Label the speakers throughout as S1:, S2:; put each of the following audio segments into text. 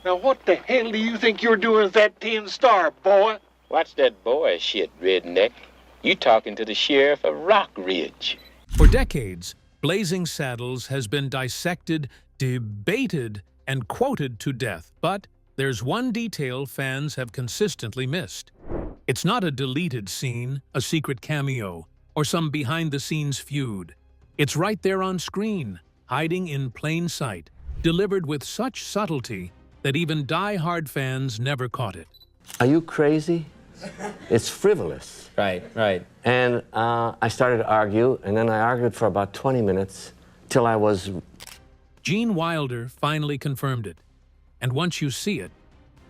S1: Now what the hell do you think you're doing with that tin star, boy?
S2: Watch that boy shit, redneck. You talking to the sheriff of Rock Ridge.
S3: For decades, Blazing Saddles has been dissected, debated, and quoted to death. But there's one detail fans have consistently missed. It's not a deleted scene, a secret cameo, or some behind-the-scenes feud. It's right there on screen, hiding in plain sight, delivered with such subtlety that even die-hard fans never caught it.
S4: Are you crazy? It's frivolous.
S5: Right, right.
S4: And I started to argue, and then I argued for about 20 minutes till I was...
S3: Gene Wilder finally confirmed it. And once you see it,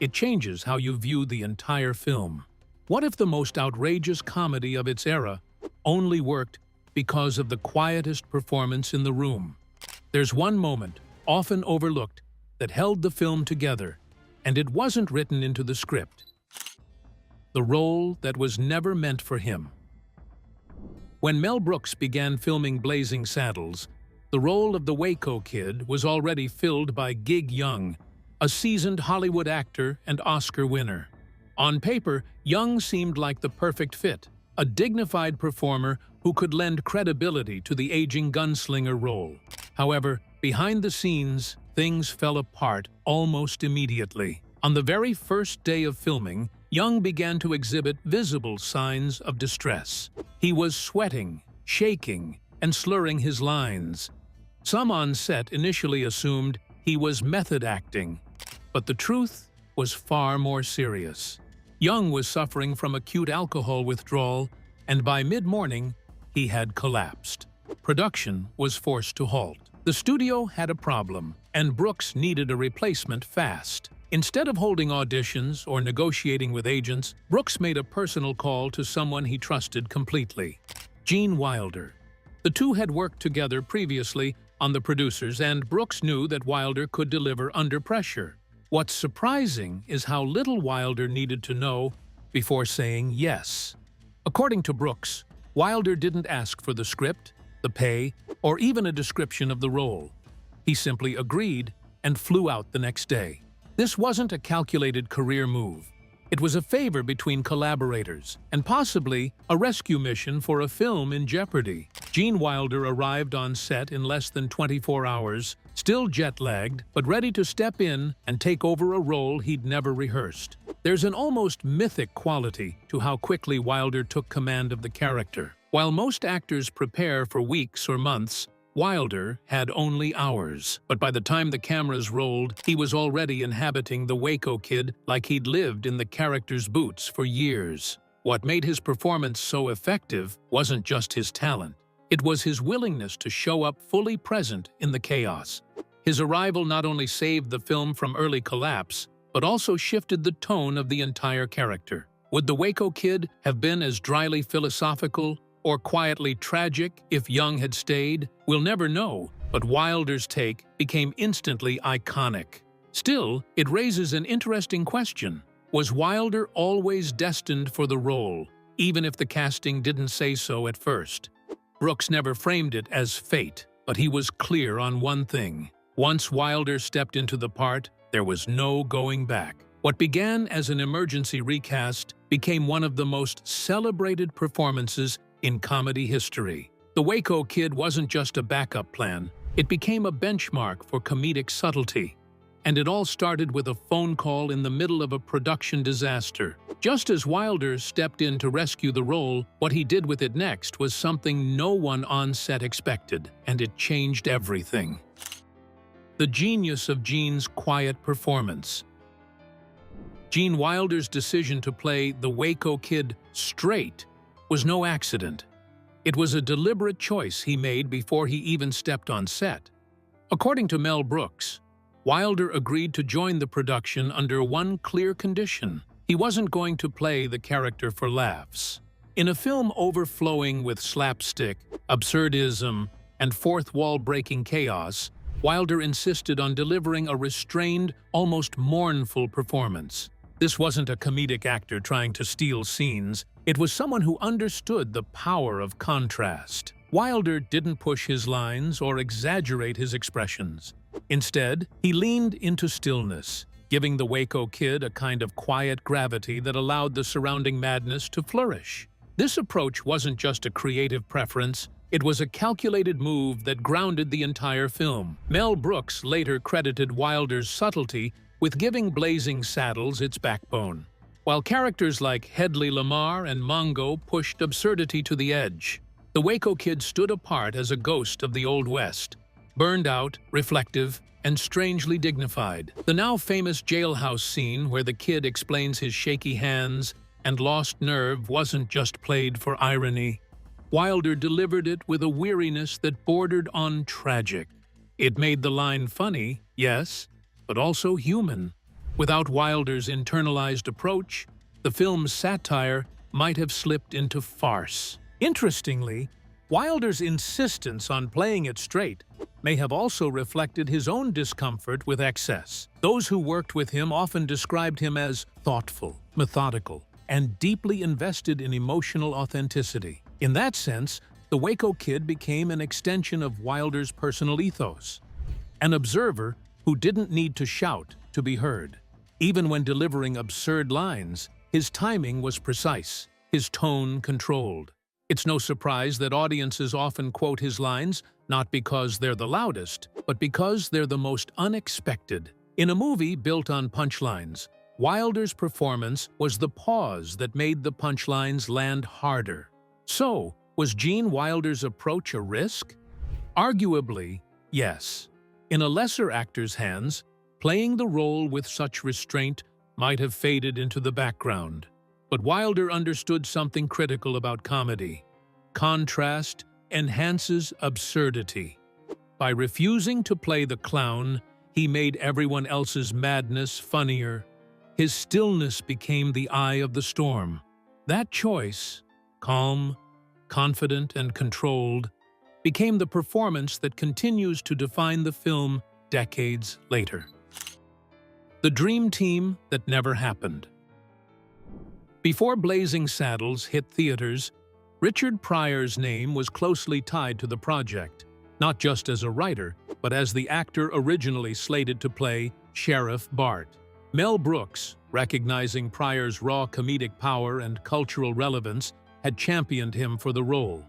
S3: it changes how you view the entire film. What if the most outrageous comedy of its era only worked because of the quietest performance in the room? There's one moment, often overlooked, that held the film together, and it wasn't written into the script. The role that was never meant for him. When Mel Brooks began filming Blazing Saddles, the role of the Waco Kid was already filled by Gig Young, a seasoned Hollywood actor and Oscar winner. On paper, Young seemed like the perfect fit, a dignified performer who could lend credibility to the aging gunslinger role. However, behind the scenes, things fell apart almost immediately. On the very first day of filming, Young began to exhibit visible signs of distress. He was sweating, shaking, and slurring his lines. Some on set initially assumed he was method acting, but the truth was far more serious. Young was suffering from acute alcohol withdrawal, and by mid-morning, he had collapsed. Production was forced to halt. The studio had a problem, and Brooks needed a replacement fast. Instead of holding auditions or negotiating with agents, Brooks made a personal call to someone he trusted completely: Gene Wilder. The two had worked together previously on The Producers, and Brooks knew that Wilder could deliver under pressure. What's surprising is how little Wilder needed to know before saying yes. According to Brooks, Wilder didn't ask for the script, the pay, or even a description of the role. He simply agreed and flew out the next day. This wasn't a calculated career move. It was a favor between collaborators, and possibly a rescue mission for a film in jeopardy. Gene Wilder arrived on set in less than 24 hours, still jet-lagged, but ready to step in and take over a role he'd never rehearsed. There's an almost mythic quality to how quickly Wilder took command of the character. While most actors prepare for weeks or months, Wilder had only hours. But by the time the cameras rolled, he was already inhabiting the Waco Kid like he'd lived in the character's boots for years. What made his performance so effective wasn't just his talent. It was his willingness to show up fully present in the chaos. His arrival not only saved the film from early collapse, but also shifted the tone of the entire character. Would the Waco Kid have been as dryly philosophical or quietly tragic if Young had stayed? We'll never know, but Wilder's take became instantly iconic. Still, it raises an interesting question. Was Wilder always destined for the role, even if the casting didn't say so at first? Brooks never framed it as fate, but he was clear on one thing. Once Wilder stepped into the part, there was no going back. What began as an emergency recast became one of the most celebrated performances in comedy history. The Waco Kid wasn't just a backup plan, it became a benchmark for comedic subtlety. And it all started with a phone call in the middle of a production disaster. Just as Wilder stepped in to rescue the role, what he did with it next was something no one on set expected, and it changed everything. The genius of Gene's quiet performance. Gene Wilder's decision to play the Waco Kid straight was no accident. It was a deliberate choice he made before he even stepped on set. According to Mel Brooks, Wilder agreed to join the production under one clear condition: he wasn't going to play the character for laughs. In a film overflowing with slapstick, absurdism, and fourth-wall-breaking chaos, Wilder insisted on delivering a restrained, almost mournful performance. This wasn't a comedic actor trying to steal scenes. It was someone who understood the power of contrast. Wilder didn't push his lines or exaggerate his expressions. Instead, he leaned into stillness. giving the Waco Kid a kind of quiet gravity that allowed the surrounding madness to flourish. This approach wasn't just a creative preference, it was a calculated move that grounded the entire film. Mel Brooks later credited Wilder's subtlety with giving Blazing Saddles its backbone, while characters like Hedley Lamar and Mongo pushed absurdity to the edge. The Waco Kid stood apart as a ghost of the Old West, burned out, reflective, and strangely dignified. The now famous jailhouse scene where the kid explains his shaky hands and lost nerve wasn't just played for irony. Wilder delivered it with a weariness that bordered on tragic. It made the line funny, yes, but also human. Without Wilder's internalized approach, the film's satire might have slipped into farce. Interestingly, Wilder's insistence on playing it straight may have also reflected his own discomfort with excess. Those who worked with him often described him as thoughtful, methodical, and deeply invested in emotional authenticity. In that sense, the Waco Kid became an extension of Wilder's personal ethos, an observer who didn't need to shout to be heard. Even when delivering absurd lines, his timing was precise, his tone controlled. It's no surprise that audiences often quote his lines not because they're the loudest, but because they're the most unexpected. In a movie built on punchlines, Wilder's performance was the pause that made the punchlines land harder. So, was Gene Wilder's approach a risk? Arguably, yes. In a lesser actor's hands, playing the role with such restraint might have faded into the background. But Wilder understood something critical about comedy. Contrast enhances absurdity. By refusing to play the clown, he made everyone else's madness funnier. His stillness became the eye of the storm. That choice, calm, confident, and controlled, became the performance that continues to define the film decades later. The dream team that never happened. Before Blazing Saddles hit theaters, Richard Pryor's name was closely tied to the project, not just as a writer, but as the actor originally slated to play Sheriff Bart. Mel Brooks, recognizing Pryor's raw comedic power and cultural relevance, had championed him for the role.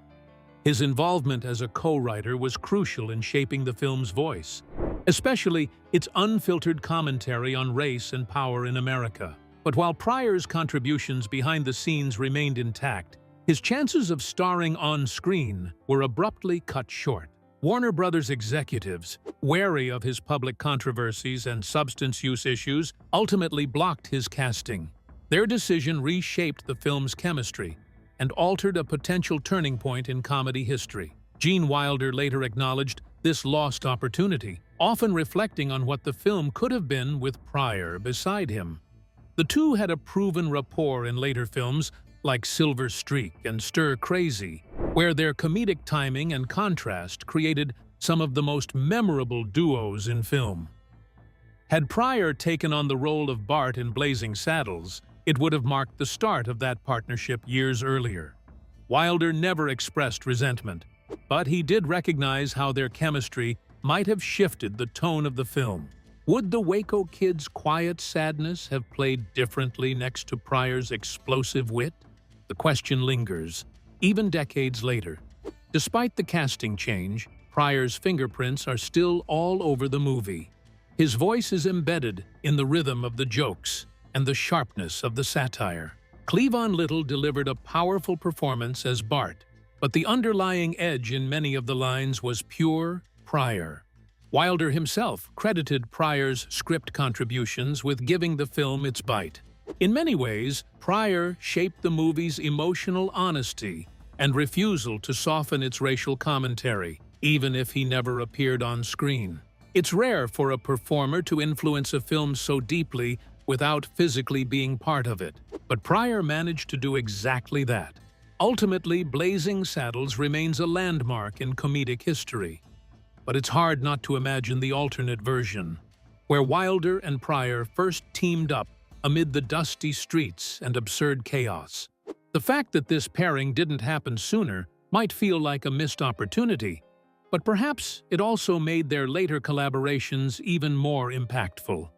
S3: His involvement as a co-writer was crucial in shaping the film's voice, especially its unfiltered commentary on race and power in America. But while Pryor's contributions behind the scenes remained intact, his chances of starring on screen were abruptly cut short. Warner Brothers executives, wary of his public controversies and substance use issues, ultimately blocked his casting. Their decision reshaped the film's chemistry and altered a potential turning point in comedy history. Gene Wilder later acknowledged this lost opportunity, often reflecting on what the film could have been with Pryor beside him. The two had a proven rapport in later films like Silver Streak and Stir Crazy, where their comedic timing and contrast created some of the most memorable duos in film. Had Pryor taken on the role of Bart in Blazing Saddles, it would have marked the start of that partnership years earlier. Wilder never expressed resentment, but he did recognize how their chemistry might have shifted the tone of the film. Would the Waco Kid's quiet sadness have played differently next to Pryor's explosive wit? The question lingers, even decades later. Despite the casting change, Pryor's fingerprints are still all over the movie. His voice is embedded in the rhythm of the jokes and the sharpness of the satire. Cleavon Little delivered a powerful performance as Bart, but the underlying edge in many of the lines was pure Pryor. Wilder himself credited Pryor's script contributions with giving the film its bite. In many ways, Pryor shaped the movie's emotional honesty and refusal to soften its racial commentary, even if he never appeared on screen. It's rare for a performer to influence a film so deeply without physically being part of it, but Pryor managed to do exactly that. Ultimately, Blazing Saddles remains a landmark in comedic history. But it's hard not to imagine the alternate version, where Wilder and Pryor first teamed up amid the dusty streets and absurd chaos. The fact that this pairing didn't happen sooner might feel like a missed opportunity, but perhaps it also made their later collaborations even more impactful.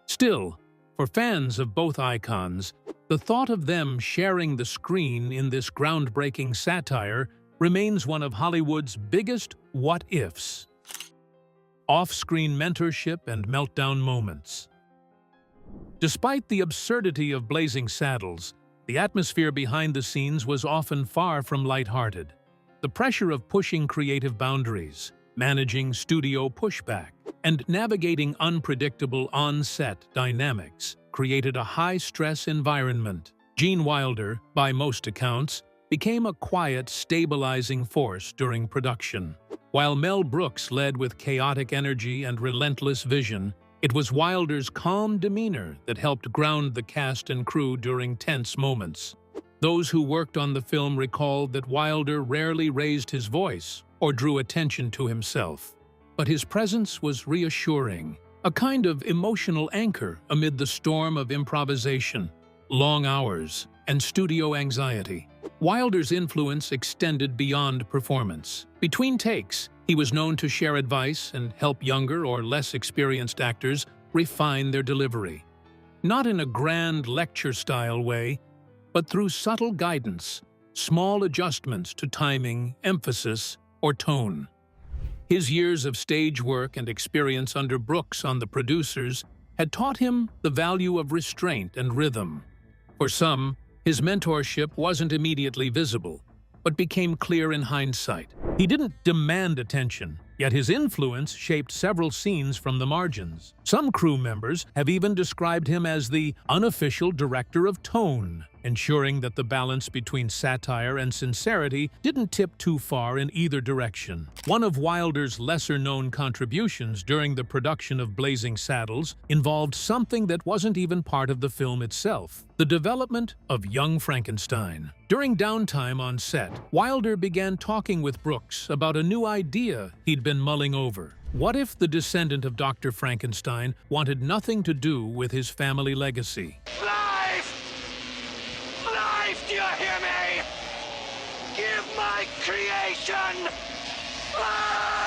S3: Still, For fans of both icons, the thought of them sharing the screen in this groundbreaking satire remains one of Hollywood's biggest what-ifs. Off-screen mentorship and meltdown moments. Despite the absurdity of Blazing Saddles, the atmosphere behind the scenes was often far from lighthearted. The pressure of pushing creative boundaries, managing studio pushback, and navigating unpredictable on-set dynamics created a high-stress environment. Gene Wilder, by most accounts, became a quiet, stabilizing force during production. While Mel Brooks led with chaotic energy and relentless vision, it was Wilder's calm demeanor that helped ground the cast and crew during tense moments. Those who worked on the film recalled that Wilder rarely raised his voice or drew attention to himself, but his presence was reassuring, a kind of emotional anchor amid the storm of improvisation, long hours, and studio anxiety. Wilder's influence extended beyond performance. Between takes, he was known to share advice and help younger or less experienced actors refine their delivery. Not in a grand lecture-style way, but through subtle guidance, small adjustments to timing, emphasis, or tone. His years of stage work and experience under Brooks on The Producers had taught him the value of restraint and rhythm. For some, his mentorship wasn't immediately visible, but became clear in hindsight. He didn't demand attention, yet his influence shaped several scenes from the margins. Some crew members have even described him as the unofficial director of tone, ensuring that the balance between satire and sincerity didn't tip too far in either direction. One of Wilder's lesser-known contributions during the production of Blazing Saddles involved something that wasn't even part of the film itself: the development of young Frankenstein. During downtime on set, Wilder began talking with Brooks about a new idea he'd been mulling over. What if the descendant of Dr. Frankenstein wanted nothing to do with his family legacy?
S1: Life! Life, do you hear me? Give my creation life!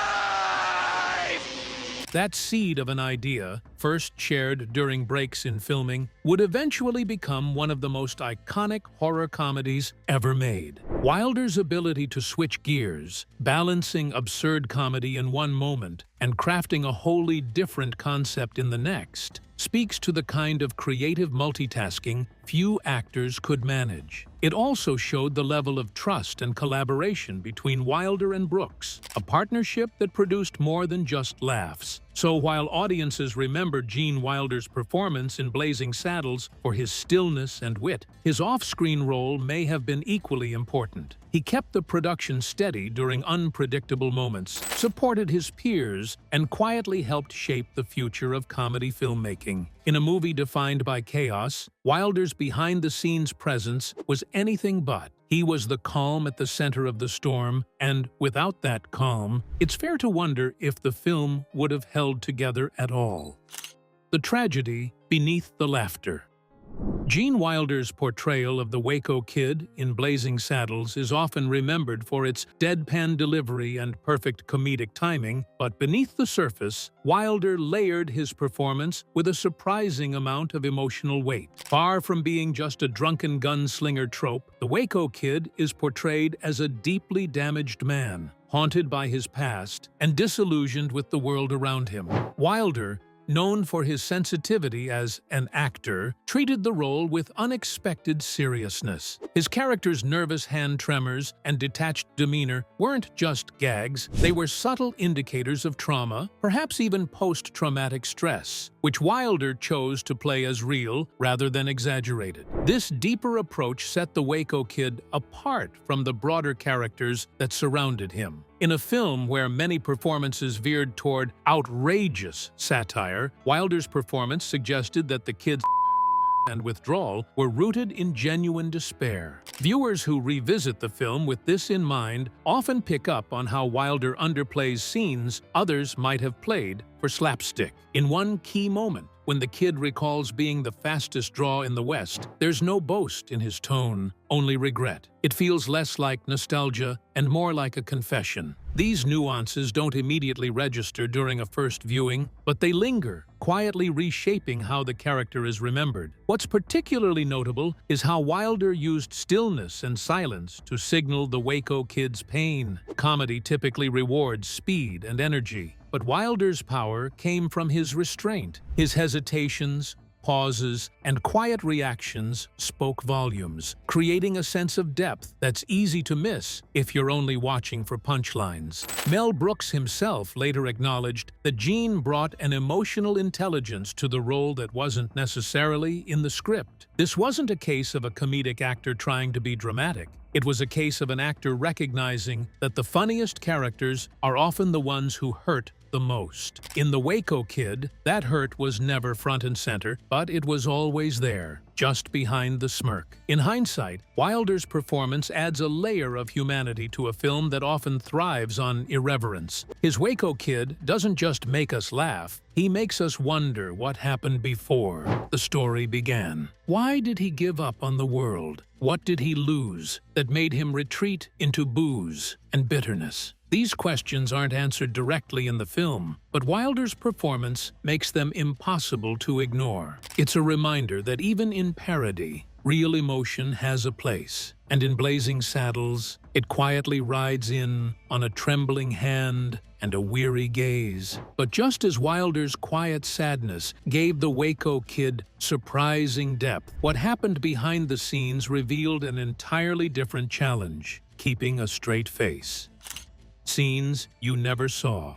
S3: That seed of an idea, first shared during breaks in filming, would eventually become one of the most iconic horror comedies ever made. Wilder's ability to switch gears, balancing absurd comedy in one moment and crafting a wholly different concept in the next, speaks to the kind of creative multitasking few actors could manage. It also showed the level of trust and collaboration between Wilder and Brooks, a partnership that produced more than just laughs. So while audiences remember Gene Wilder's performance in Blazing Saddles for his stillness and wit, his off-screen role may have been equally important. He kept the production steady during unpredictable moments, supported his peers, and quietly helped shape the future of comedy filmmaking. In a movie defined by chaos, Wilder's behind-the-scenes presence was anything but. He was the calm at the center of the storm, and without that calm, it's fair to wonder if the film would have held together at all. The tragedy beneath the laughter. Gene Wilder's portrayal of the Waco Kid in Blazing Saddles is often remembered for its deadpan delivery and perfect comedic timing, but beneath the surface, Wilder layered his performance with a surprising amount of emotional weight. Far from being just a drunken gunslinger trope, the Waco Kid is portrayed as a deeply damaged man, haunted by his past and disillusioned with the world around him. Wilder, known for his sensitivity as an actor, treated the role with unexpected seriousness. His character's nervous hand tremors and detached demeanor weren't just gags, they were subtle indicators of trauma, perhaps even post-traumatic stress, which Wilder chose to play as real rather than exaggerated. This deeper approach set the Waco Kid apart from the broader characters that surrounded him. In a film where many performances veered toward outrageous satire, Wilder's performance suggested that the kid's and withdrawal were rooted in genuine despair. Viewers who revisit the film with this in mind often pick up on how Wilder underplays scenes others might have played for slapstick. In one key moment, when the kid recalls being the fastest draw in the West, there's no boast in his tone, only regret. It feels less like nostalgia and more like a confession. These nuances don't immediately register during a first viewing, but they linger, quietly reshaping how the character is remembered. What's particularly notable is how Wilder used stillness and silence to signal the Waco Kid's pain. Comedy typically rewards speed and energy, but Wilder's power came from his restraint. His hesitations, pauses, and quiet reactions spoke volumes, creating a sense of depth that's easy to miss if you're only watching for punchlines. Mel Brooks himself later acknowledged that Gene brought an emotional intelligence to the role that wasn't necessarily in the script. This wasn't a case of a comedic actor trying to be dramatic. It was a case of an actor recognizing that the funniest characters are often the ones who hurt the most. In The Waco Kid, that hurt was never front and center, but it was always there, just behind the smirk. In hindsight, Wilder's performance adds a layer of humanity to a film that often thrives on irreverence. His Waco Kid doesn't just make us laugh, he makes us wonder what happened before the story began. Why did he give up on the world? What did he lose that made him retreat into booze and bitterness? These questions aren't answered directly in the film, but Wilder's performance makes them impossible to ignore. It's a reminder that even in parody, real emotion has a place. And in Blazing Saddles, it quietly rides in on a trembling hand and a weary gaze. But just as Wilder's quiet sadness gave the Waco Kid surprising depth, what happened behind the scenes revealed an entirely different challenge: keeping a straight face. Scenes you never saw.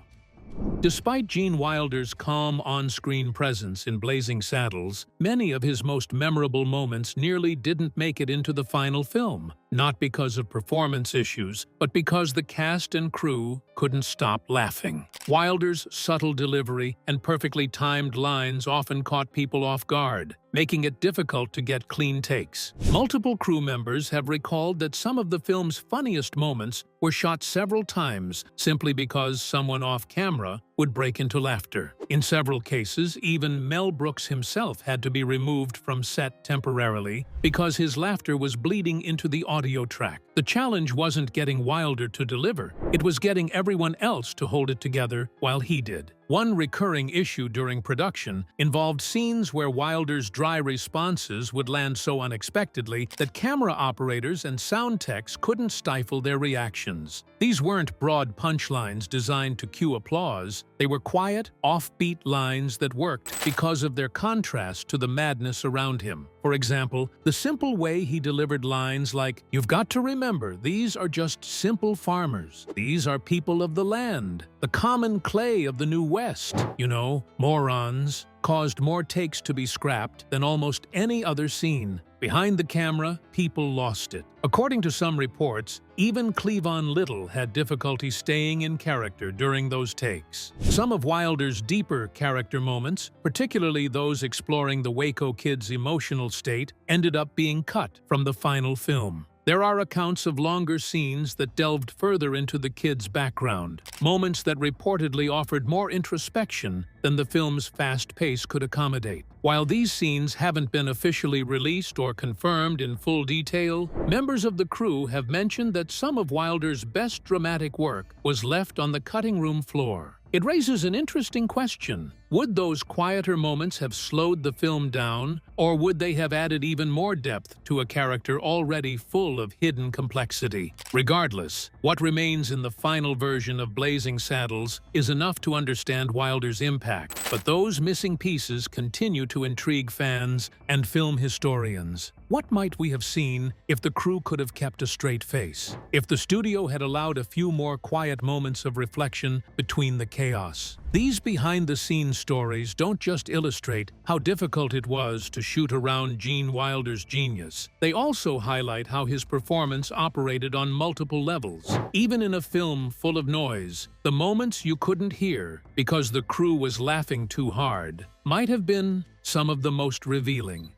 S3: Despite Gene Wilder's calm on-screen presence in Blazing Saddles, many of his most memorable moments nearly didn't make it into the final film. Not because of performance issues, but because the cast and crew couldn't stop laughing. Wilder's subtle delivery and perfectly timed lines often caught people off guard, making it difficult to get clean takes. Multiple crew members have recalled that some of the film's funniest moments were shot several times simply because someone off-camera would break into laughter. In several cases, even Mel Brooks himself had to be removed from set temporarily because his laughter was bleeding into the audio track. The challenge wasn't getting Wilder to deliver, it was getting everyone else to hold it together while he did. One recurring issue during production involved scenes where Wilder's dry responses would land so unexpectedly that camera operators and sound techs couldn't stifle their reactions. These weren't broad punchlines designed to cue applause, they were quiet, offbeat lines that worked because of their contrast to the madness around him. For example, the simple way he delivered lines like, "You've got to remember, these are just simple farmers. These are people of the land, the common clay of the New West. You know, morons," caused more takes to be scrapped than almost any other scene. Behind the camera, people lost it. According to some reports, even Cleavon Little had difficulty staying in character during those takes. Some of Wilder's deeper character moments, particularly those exploring the Waco Kid's emotional state, ended up being cut from the final film. There are accounts of longer scenes that delved further into the kid's background, moments that reportedly offered more introspection than the film's fast pace could accommodate. While these scenes haven't been officially released or confirmed in full detail, members of the crew have mentioned that some of Wilder's best dramatic work was left on the cutting room floor. It raises an interesting question. Would those quieter moments have slowed the film down, or would they have added even more depth to a character already full of hidden complexity? Regardless, what remains in the final version of Blazing Saddles is enough to understand Wilder's impact, but those missing pieces continue to intrigue fans and film historians. What might we have seen if the crew could have kept a straight face? If the studio had allowed a few more quiet moments of reflection between the chaos? These behind-the-scenes stories don't just illustrate how difficult it was to shoot around Gene Wilder's genius. They also highlight how his performance operated on multiple levels. Even in a film full of noise, the moments you couldn't hear because the crew was laughing too hard might have been some of the most revealing.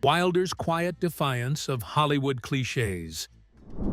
S3: Wilder's quiet defiance of Hollywood cliches.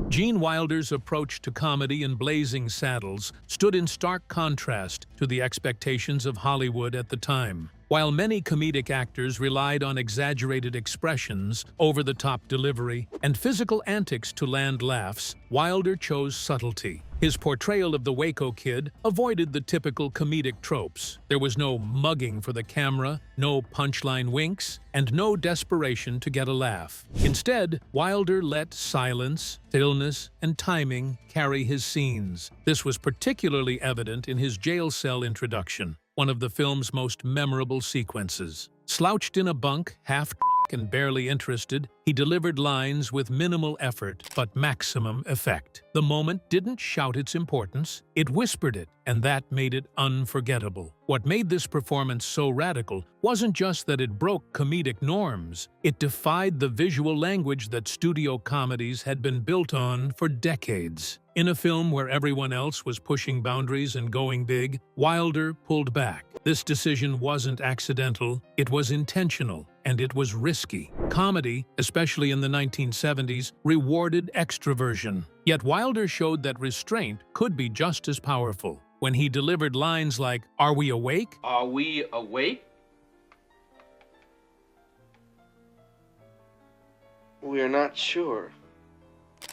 S3: Gene Wilder's approach to comedy in Blazing Saddles stood in stark contrast to the expectations of Hollywood at the time. While many comedic actors relied on exaggerated expressions, over-the-top delivery, and physical antics to land laughs, Wilder chose subtlety. His portrayal of the Waco Kid avoided the typical comedic tropes. There was no mugging for the camera, no punchline winks, and no desperation to get a laugh. Instead, Wilder let silence, stillness, and timing carry his scenes. This was particularly evident in his jail cell introduction, one of the film's most memorable sequences. Slouched in a bunk, half drunk and barely interested, he delivered lines with minimal effort but maximum effect. The moment didn't shout its importance, it whispered it, and that made it unforgettable. What made this performance so radical wasn't just that it broke comedic norms, it defied the visual language that studio comedies had been built on for decades. In a film where everyone else was pushing boundaries and going big, Wilder pulled back. This decision wasn't accidental, it was intentional, and it was risky. Comedy, especially in the 1970s, rewarded extroversion. Yet Wilder showed that restraint could be just as powerful. When he delivered lines like, "Are we awake?
S2: Are we awake?
S5: We're not sure.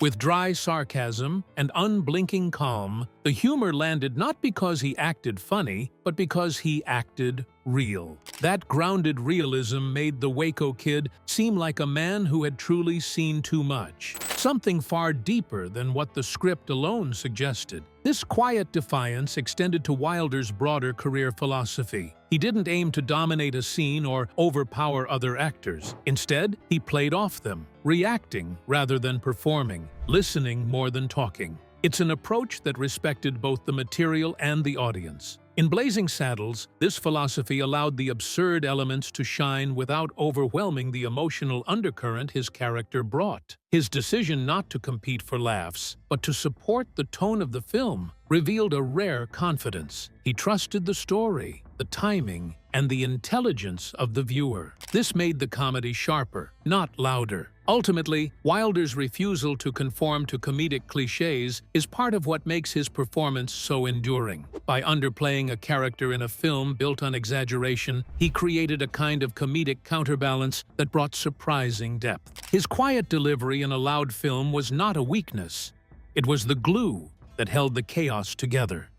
S3: With dry sarcasm and unblinking calm, the humor landed not because he acted funny, but because he acted real. That grounded realism made the Waco Kid seem like a man who had truly seen too much, something far deeper than what the script alone suggested. This quiet defiance extended to Wilder's broader career philosophy. He didn't aim to dominate a scene or overpower other actors. Instead, he played off them, reacting rather than performing, listening more than talking. It's an approach that respected both the material and the audience. In Blazing Saddles, this philosophy allowed the absurd elements to shine without overwhelming the emotional undercurrent his character brought. His decision not to compete for laughs, but to support the tone of the film, revealed a rare confidence. He trusted the story, the timing, and the intelligence of the viewer. This made the comedy sharper, not louder. Ultimately, Wilder's refusal to conform to comedic cliches is part of what makes his performance so enduring. By underplaying a character in a film built on exaggeration, he created a kind of comedic counterbalance that brought surprising depth. His quiet delivery in a loud film was not a weakness. It was the glue that held the chaos together.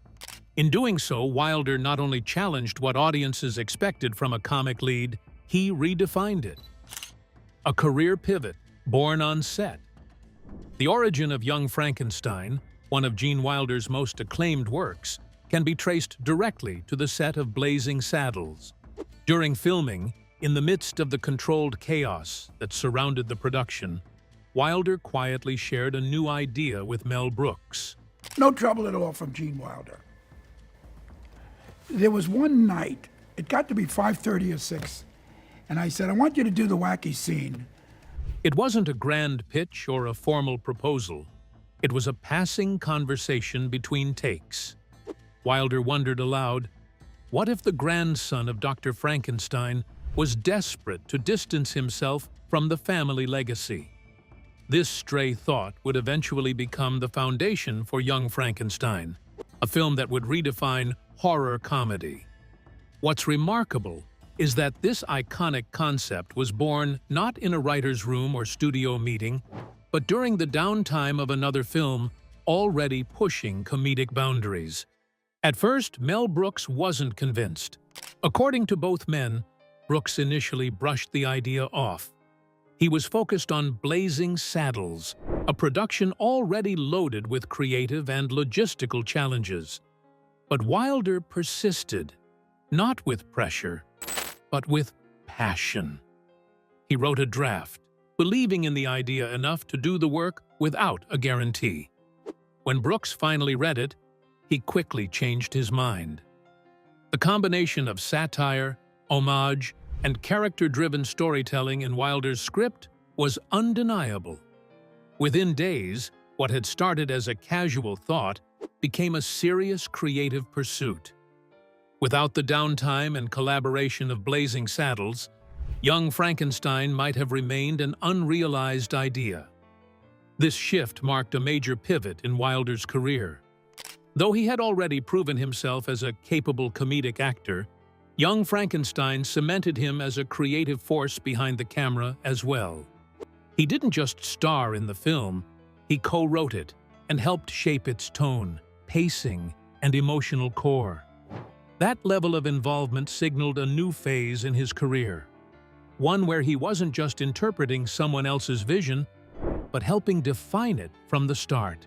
S3: In doing so, Wilder not only challenged what audiences expected from a comic lead, he redefined it. A career pivot, born on set. The origin of Young Frankenstein, one of Gene Wilder's most acclaimed works, can be traced directly to the set of Blazing Saddles. During filming, in the midst of the controlled chaos that surrounded the production, Wilder quietly shared a new idea with Mel Brooks.
S6: No trouble at all from Gene Wilder. There was one night, it got to be 5:30 or 6, and I said, I want you to do the wacky scene.
S3: It wasn't a grand pitch or a formal proposal. It was a passing conversation between takes. Wilder wondered aloud, what if the grandson of Dr. Frankenstein was desperate to distance himself from the family legacy? This stray thought would eventually become the foundation for Young Frankenstein, a film that would redefine horror comedy. What's remarkable is that this iconic concept was born not in a writer's room or studio meeting, but during the downtime of another film already pushing comedic boundaries. At first, Mel Brooks wasn't convinced. According to both men, Brooks initially brushed the idea off. He was focused on Blazing Saddles, a production already loaded with creative and logistical challenges. But Wilder persisted, not with pressure, but with passion. He wrote a draft, believing in the idea enough to do the work without a guarantee. When Brooks finally read it, he quickly changed his mind. The combination of satire, homage, and character-driven storytelling in Wilder's script was undeniable. Within days, what had started as a casual thought became a serious creative pursuit. Without the downtime and collaboration of Blazing Saddles, Young Frankenstein might have remained an unrealized idea. This shift marked a major pivot in Wilder's career. Though he had already proven himself as a capable comedic actor, Young Frankenstein cemented him as a creative force behind the camera as well. He didn't just star in the film, he co-wrote it and helped shape its tone, pacing, and emotional core. That level of involvement signaled a new phase in his career, one where he wasn't just interpreting someone else's vision, but helping define it from the start.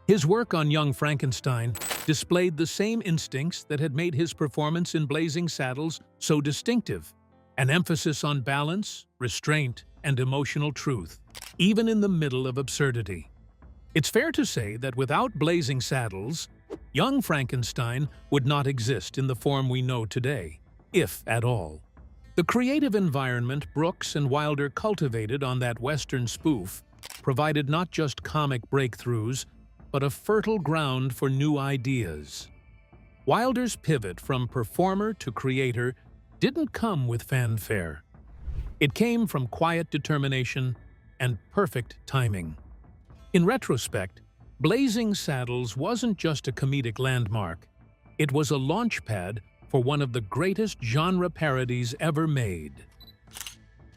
S3: His work on Young Frankenstein displayed the same instincts that had made his performance in Blazing Saddles so distinctive, an emphasis on balance, restraint, and emotional truth, even in the middle of absurdity. It's fair to say that without Blazing Saddles, Young Frankenstein would not exist in the form we know today, if at all. The creative environment Brooks and Wilder cultivated on that Western spoof provided not just comic breakthroughs, but a fertile ground for new ideas. Wilder's pivot from performer to creator didn't come with fanfare. It came from quiet determination and perfect timing. In retrospect, Blazing Saddles wasn't just a comedic landmark. It was a launchpad for one of the greatest genre parodies ever made.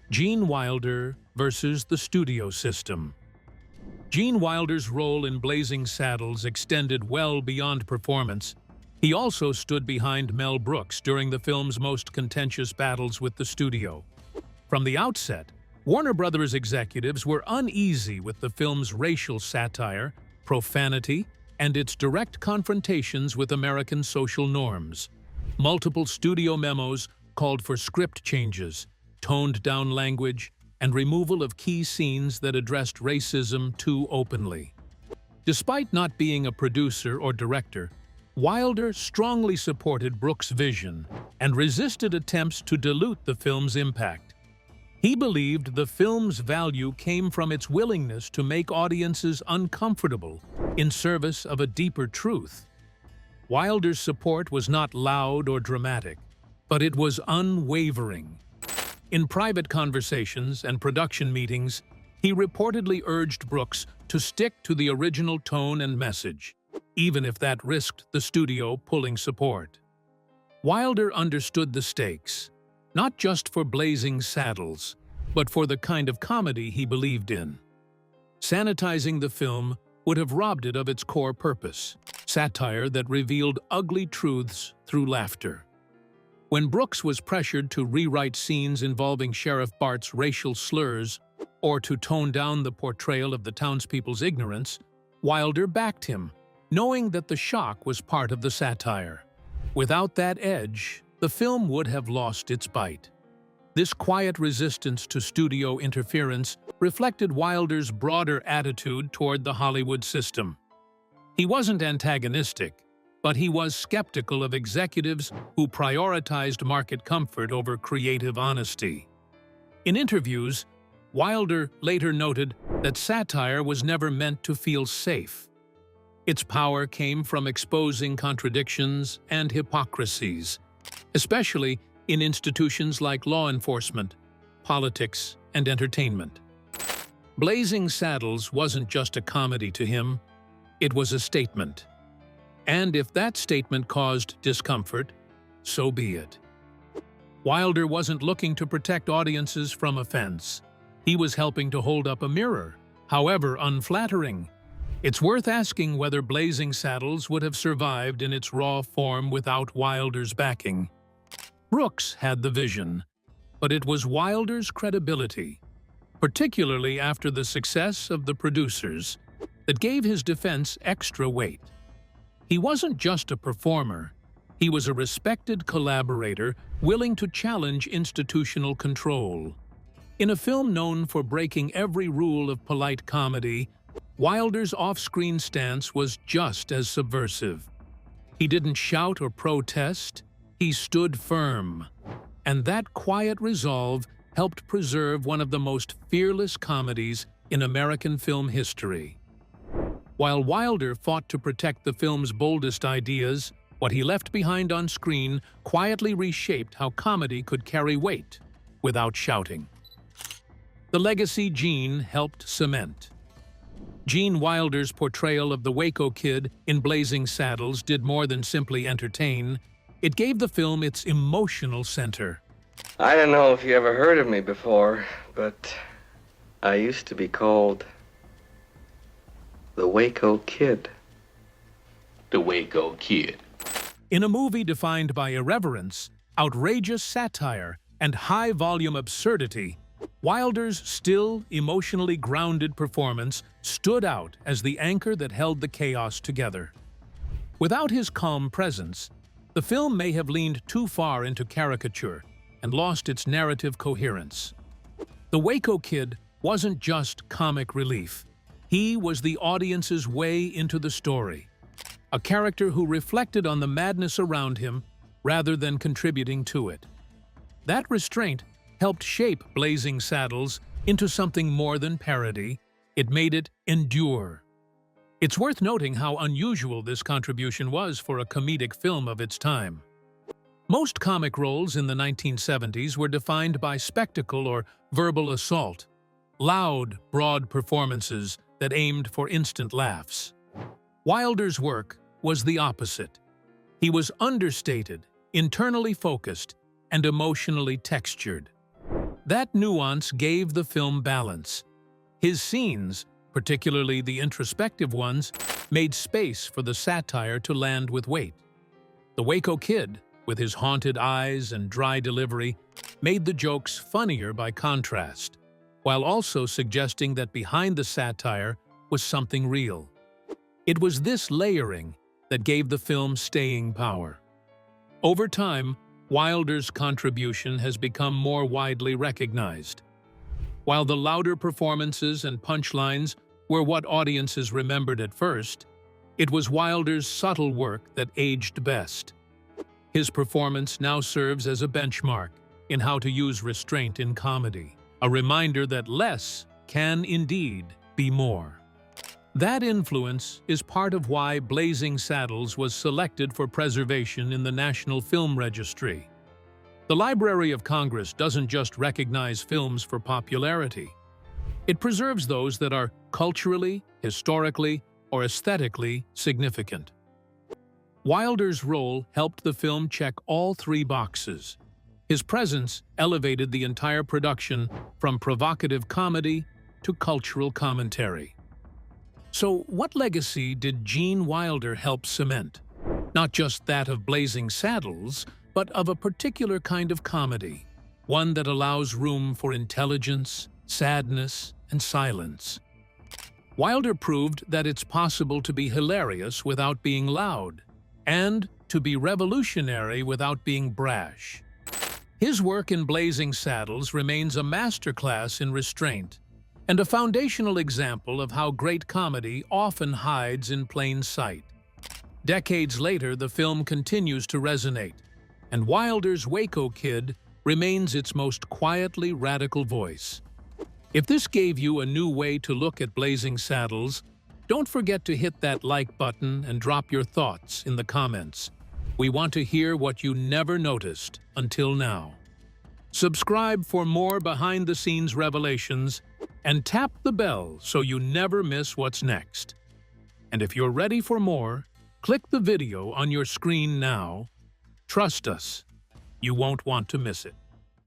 S3: Gene Wilder versus the studio system. Gene Wilder's role in Blazing Saddles extended well beyond performance. He also stood behind Mel Brooks during the film's most contentious battles with the studio. From the outset, Warner Brothers executives were uneasy with the film's racial satire, profanity, and its direct confrontations with American social norms. Multiple studio memos called for script changes, toned-down language, and removal of key scenes that addressed racism too openly. Despite not being a producer or director, Wilder strongly supported Brooks' vision and resisted attempts to dilute the film's impact. He believed the film's value came from its willingness to make audiences uncomfortable in service of a deeper truth. Wilder's support was not loud or dramatic, but it was unwavering. In private conversations and production meetings, he reportedly urged Brooks to stick to the original tone and message, even if that risked the studio pulling support. Wilder understood the stakes, not just for Blazing Saddles, but for the kind of comedy he believed in. Sanitizing the film would have robbed it of its core purpose, satire that revealed ugly truths through laughter. When Brooks was pressured to rewrite scenes involving Sheriff Bart's racial slurs or to tone down the portrayal of the townspeople's ignorance, Wilder backed him, knowing that the shock was part of the satire. Without that edge, the film would have lost its bite. This quiet resistance to studio interference reflected Wilder's broader attitude toward the Hollywood system. He wasn't antagonistic, but he was skeptical of executives who prioritized market comfort over creative honesty. In interviews, Wilder later noted that satire was never meant to feel safe. Its power came from exposing contradictions and hypocrisies, especially in institutions like law enforcement, politics, and entertainment. Blazing Saddles wasn't just a comedy to him, it was a statement. And if that statement caused discomfort, so be it. Wilder wasn't looking to protect audiences from offense. He was helping to hold up a mirror, however unflattering. It's worth asking whether Blazing Saddles would have survived in its raw form without Wilder's backing. Brooks had the vision, but it was Wilder's credibility, particularly after the success of the producers, that gave his defense extra weight. He wasn't just a performer, he was a respected collaborator willing to challenge institutional control. In a film known for breaking every rule of polite comedy, Wilder's off-screen stance was just as subversive. He didn't shout or protest, he stood firm. And that quiet resolve helped preserve one of the most fearless comedies in American film history. While Wilder fought to protect the film's boldest ideas, what he left behind on screen quietly reshaped how comedy could carry weight without shouting. The legacy Gene helped cement. Gene Wilder's portrayal of the Waco Kid in Blazing Saddles did more than simply entertain. It gave the film its emotional center.
S5: I don't know if you ever heard of me before, but I used to be called the Waco Kid.
S2: The Waco Kid.
S3: In a movie defined by irreverence, outrageous satire, and high-volume absurdity, Wilder's still, emotionally grounded performance stood out as the anchor that held the chaos together. Without his calm presence, the film may have leaned too far into caricature and lost its narrative coherence. The Waco Kid wasn't just comic relief. He was the audience's way into the story, a character who reflected on the madness around him rather than contributing to it. That restraint helped shape Blazing Saddles into something more than parody. It made it endure. It's worth noting how unusual this contribution was for a comedic film of its time. Most comic roles in the 1970s were defined by spectacle or verbal assault, loud, broad performances that aimed for instant laughs. Wilder's work was the opposite. He was understated, internally focused, and emotionally textured. That nuance gave the film balance. His scenes, particularly the introspective ones, made space for the satire to land with weight. The Waco Kid, with his haunted eyes and dry delivery, made the jokes funnier by contrast, while also suggesting that behind the satire was something real. It was this layering that gave the film staying power. Over time, Wilder's contribution has become more widely recognized. While the louder performances and punchlines were what audiences remembered at first, it was Wilder's subtle work that aged best. His performance now serves as a benchmark in how to use restraint in comedy, a reminder that less can indeed be more. That influence is part of why Blazing Saddles was selected for preservation in the National Film Registry. The Library of Congress doesn't just recognize films for popularity. It preserves those that are culturally, historically, or aesthetically significant. Wilder's role helped the film check all three boxes. His presence elevated the entire production from provocative comedy to cultural commentary. So, what legacy did Gene Wilder help cement? Not just that of Blazing Saddles, but of a particular kind of comedy, one that allows room for intelligence, sadness, and silence. Wilder proved that it's possible to be hilarious without being loud, and to be revolutionary without being brash. His work in Blazing Saddles remains a masterclass in restraint, and a foundational example of how great comedy often hides in plain sight. Decades later, the film continues to resonate, and Wilder's Waco Kid remains its most quietly radical voice. If this gave you a new way to look at Blazing Saddles, don't forget to hit that like button and drop your thoughts in the comments. We want to hear what you never noticed until now. Subscribe for more behind-the-scenes revelations and tap the bell so you never miss what's next. And if you're ready for more, click the video on your screen now. Trust us, you won't want to miss it.